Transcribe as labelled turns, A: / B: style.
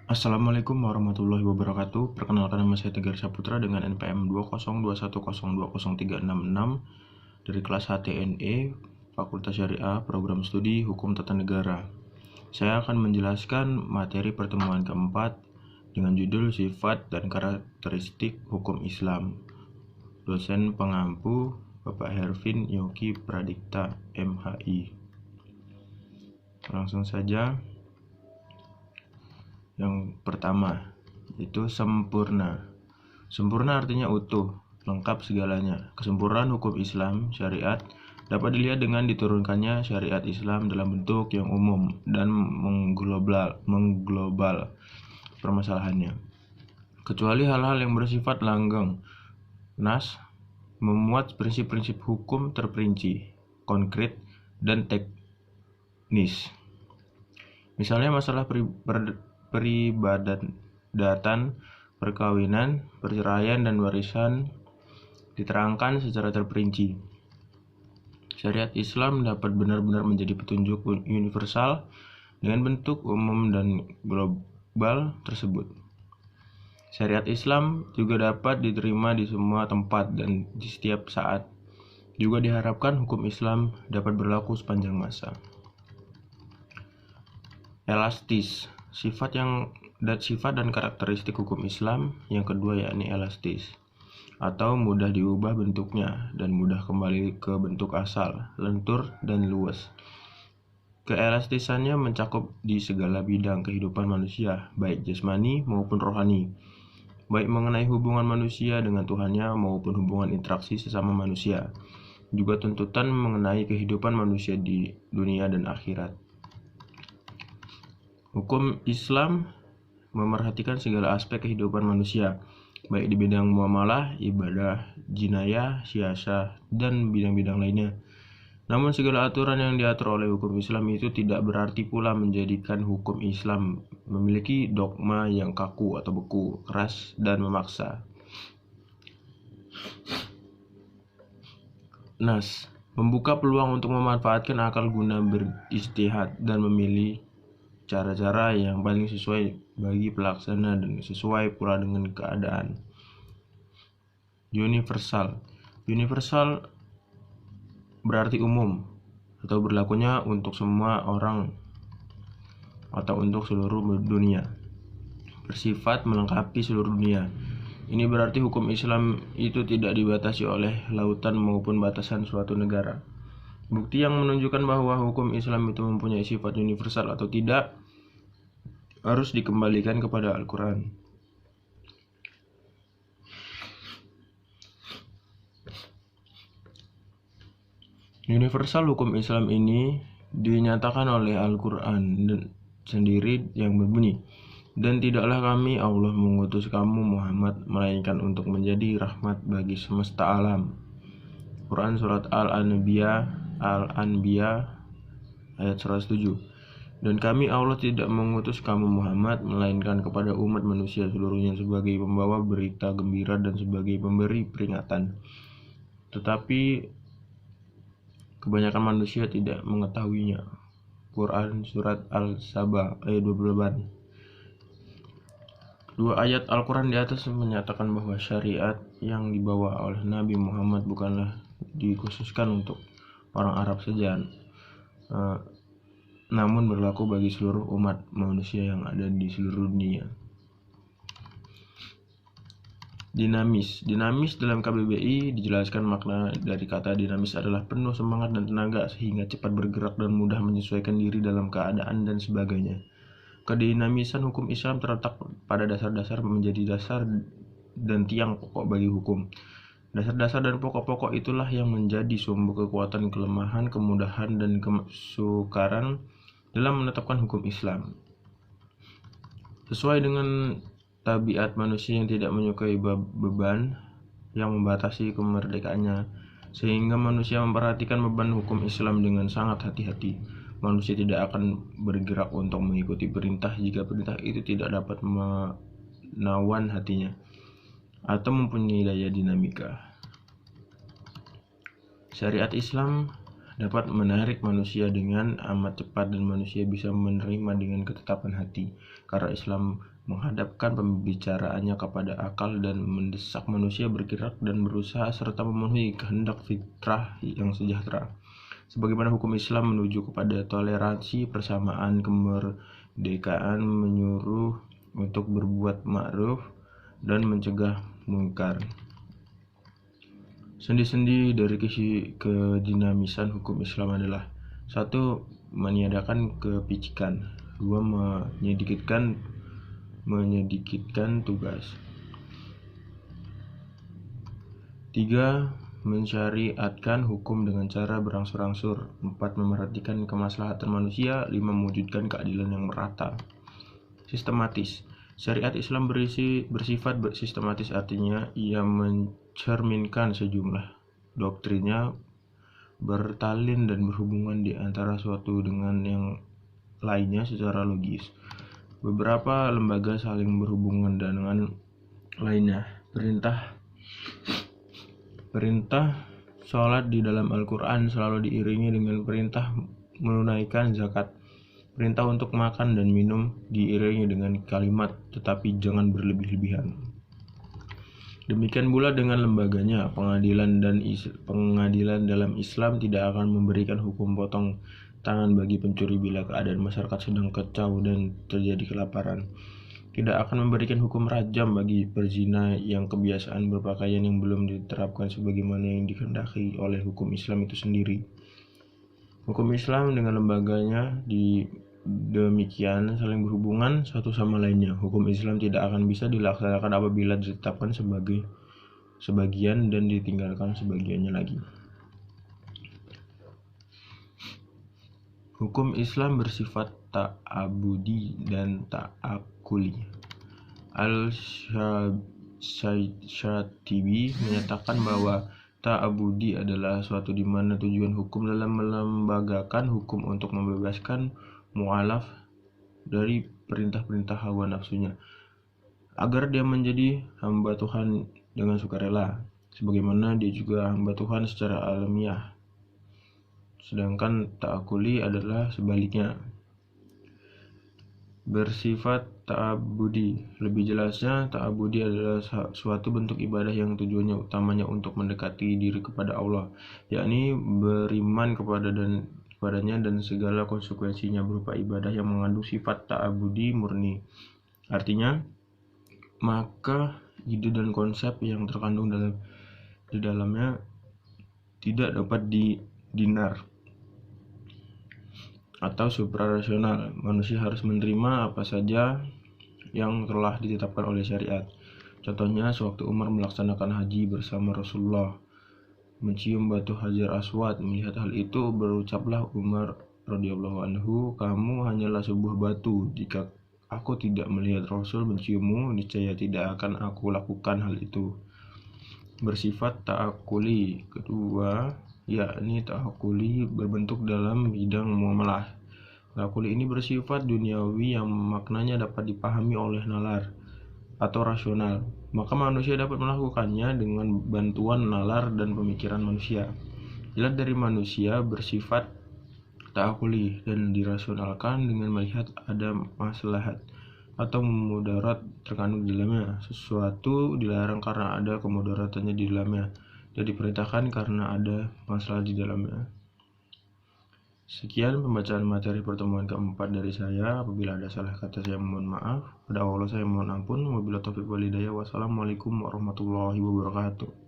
A: Assalamualaikum warahmatullahi wabarakatuh. Perkenalkan, nama saya Tegar Saputra dengan NPM 20210203666 dari kelas HTNE Fakultas Syariah Program Studi Hukum Tata Negara. Saya akan menjelaskan materi pertemuan keempat dengan judul Sifat dan Karakteristik Hukum Islam. Dosen pengampu Bapak Hervin Yogi Pradikta MHI. Langsung saja. Yang pertama, itu sempurna. Sempurna artinya utuh, lengkap segalanya. Kesempurnaan hukum Islam, syariat, dapat dilihat dengan diturunkannya syariat Islam dalam bentuk yang umum dan mengglobal permasalahannya. Kecuali hal-hal yang bersifat langgeng, nas, memuat prinsip-prinsip hukum terperinci, konkret, dan teknis. Misalnya masalah peribadatan, perkawinan, perceraian, dan warisan diterangkan secara terperinci. Syariat Islam dapat benar-benar menjadi petunjuk universal dengan bentuk umum dan global tersebut. Syariat Islam juga dapat diterima di semua tempat dan di setiap saat. Juga diharapkan hukum Islam dapat berlaku sepanjang masa. Elastis, sifat dan karakteristik hukum Islam yang kedua yakni elastis, atau mudah diubah bentuknya dan mudah kembali ke bentuk asal, lentur dan luas. Keelastisannya mencakup di segala bidang kehidupan manusia, baik jasmani maupun rohani, baik mengenai hubungan manusia dengan Tuhannya maupun hubungan interaksi sesama manusia, juga tuntutan mengenai kehidupan manusia di dunia dan akhirat. Hukum Islam memerhatikan segala aspek kehidupan manusia, baik di bidang muamalah, ibadah, jinayah, siasah, dan bidang-bidang lainnya. Namun segala aturan yang diatur oleh hukum Islam itu tidak berarti pula menjadikan hukum Islam memiliki dogma yang kaku atau beku, keras, dan memaksa. Nas, membuka peluang untuk memanfaatkan akal guna berijtihad dan memilih cara-cara yang paling sesuai bagi pelaksana dan sesuai pula dengan keadaan. Universal berarti umum atau berlakunya untuk semua orang atau untuk seluruh dunia. Bersifat melengkapi seluruh dunia. Ini berarti hukum Islam itu tidak dibatasi oleh lautan maupun batasan suatu negara. Bukti yang menunjukkan bahwa hukum Islam itu mempunyai sifat universal atau tidak harus dikembalikan kepada Al-Quran. Universal hukum Islam ini dinyatakan oleh Al-Quran sendiri yang berbunyi, "Dan tidaklah kami Allah mengutus kamu Muhammad melainkan untuk menjadi rahmat bagi semesta alam." Quran Surat Al-Anbiya ayat 107. Dan kami Allah tidak mengutus kamu Muhammad melainkan kepada umat manusia seluruhnya sebagai pembawa berita gembira dan sebagai pemberi peringatan. Tetapi kebanyakan manusia tidak mengetahuinya. Quran Surat Al-Saba ayat 28. Dua ayat Al-Quran di atas menyatakan bahwa syariat yang dibawa oleh Nabi Muhammad bukanlah dikhususkan untuk orang Arab saja, namun berlaku bagi seluruh umat manusia yang ada di seluruh dunia. Dinamis dalam KBBI dijelaskan makna dari kata dinamis adalah penuh semangat dan tenaga sehingga cepat bergerak dan mudah menyesuaikan diri dalam keadaan dan sebagainya. Kedinamisan hukum Islam terletak pada dasar-dasar menjadi dasar dan tiang pokok bagi hukum. Dasar-dasar dan pokok-pokok itulah yang menjadi sumber kekuatan, kelemahan, kemudahan, dan kesukaran dalam menetapkan hukum Islam. Sesuai dengan tabiat manusia yang tidak menyukai beban yang membatasi kemerdekaannya, sehingga manusia memperhatikan beban hukum Islam dengan sangat hati-hati. Manusia tidak akan bergerak untuk mengikuti perintah jika perintah itu tidak dapat menawan hatinya atau mempunyai daya dinamika. Syariat Islam dapat menarik manusia dengan amat cepat dan manusia bisa menerima dengan ketetapan hati, karena Islam menghadapkan pembicaraannya kepada akal dan mendesak manusia bergerak dan berusaha serta memenuhi kehendak fitrah yang sejahtera. Sebagaimana hukum Islam menuju kepada toleransi, persamaan, kemerdekaan, menyuruh untuk berbuat ma'ruf dan mencegah munkar. Sendi-sendi dari kedinamisan hukum Islam adalah: 1. Meniadakan kepicikan. 2. Menyedikitkan tugas. 3. Mensyariatkan hukum dengan cara berangsur-angsur. 4. Memerhatikan kemaslahatan manusia. 5. Mewujudkan keadilan yang merata. Sistematis. Syariat Islam bersifat sistematis, artinya ia mencerminkan sejumlah doktrinnya bertalin dan berhubungan di antara suatu dengan yang lainnya secara logis. Beberapa lembaga saling berhubungan dengan lainnya. Perintah sholat di dalam Al-Quran selalu diiringi dengan perintah menunaikan zakat. Perintah untuk makan dan minum diiringi dengan kalimat tetapi jangan berlebih-lebihan. Demikian pula dengan lembaganya. Pengadilan dalam Islam tidak akan memberikan hukum potong tangan bagi pencuri bila keadaan masyarakat sedang kacau dan terjadi kelaparan. Tidak akan memberikan hukum rajam bagi perzina yang kebiasaan berpakaian yang belum diterapkan sebagaimana yang dikehendaki oleh hukum Islam itu sendiri. Hukum Islam dengan lembaganya demikian saling berhubungan satu sama lainnya. Hukum Islam tidak akan bisa dilaksanakan apabila ditetapkan sebagai sebagian dan ditinggalkan sebagiannya lagi. Hukum Islam bersifat ta'abudi dan ta'akuli. Al-Syatibi menyatakan bahwa ta'abudi adalah suatu di mana tujuan hukum dalam melembagakan hukum untuk membebaskan mu'alaf dari perintah-perintah hawa nafsunya agar dia menjadi hamba Tuhan dengan sukarela, sebagaimana dia juga hamba Tuhan secara alamiah. Sedangkan ta'akuli adalah sebaliknya, bersifat ta'abudi. Lebih jelasnya, ta'abudi adalah suatu bentuk ibadah yang tujuannya utamanya untuk mendekati diri kepada Allah, yakni beriman kepadanya dan segala konsekuensinya berupa ibadah yang mengandung sifat ta'abudi murni. Artinya, maka ide dan konsep yang terkandung di dalamnya tidak dapat didinar atau suprarasional. Manusia harus menerima apa saja yang telah ditetapkan oleh syariat. Contohnya, sewaktu Umar melaksanakan haji bersama Rasulullah, mencium batu Hajar Aswad. Melihat hal itu, berucaplah Umar radhiyallahu anhu, "Kamu hanyalah sebuah batu. Jika aku tidak melihat Rasul menciummu, niscaya tidak akan aku lakukan hal itu." Bersifat ta'akuli. Kedua, yakni ta'akuli berbentuk dalam bidang muamalah. Ta'akuli ini bersifat duniawi yang maknanya dapat dipahami oleh nalar atau rasional, maka manusia dapat melakukannya dengan bantuan nalar dan pemikiran manusia. Dilihat dari manusia bersifat ta'akuli dan dirasionalkan dengan melihat ada maslahat atau mudarat terkandung di dalamnya. Sesuatu dilarang karena ada kemudaratannya di dalamnya, dan diperintahkan karena ada masalah di dalamnya. Sekian pembacaan materi pertemuan keempat dari saya. Apabila ada salah kata, saya mohon maaf. Pada Allah saya mohon ampun. Wabillahi taufiq wal hidayah. Wassalamualaikum warahmatullahi wabarakatuh.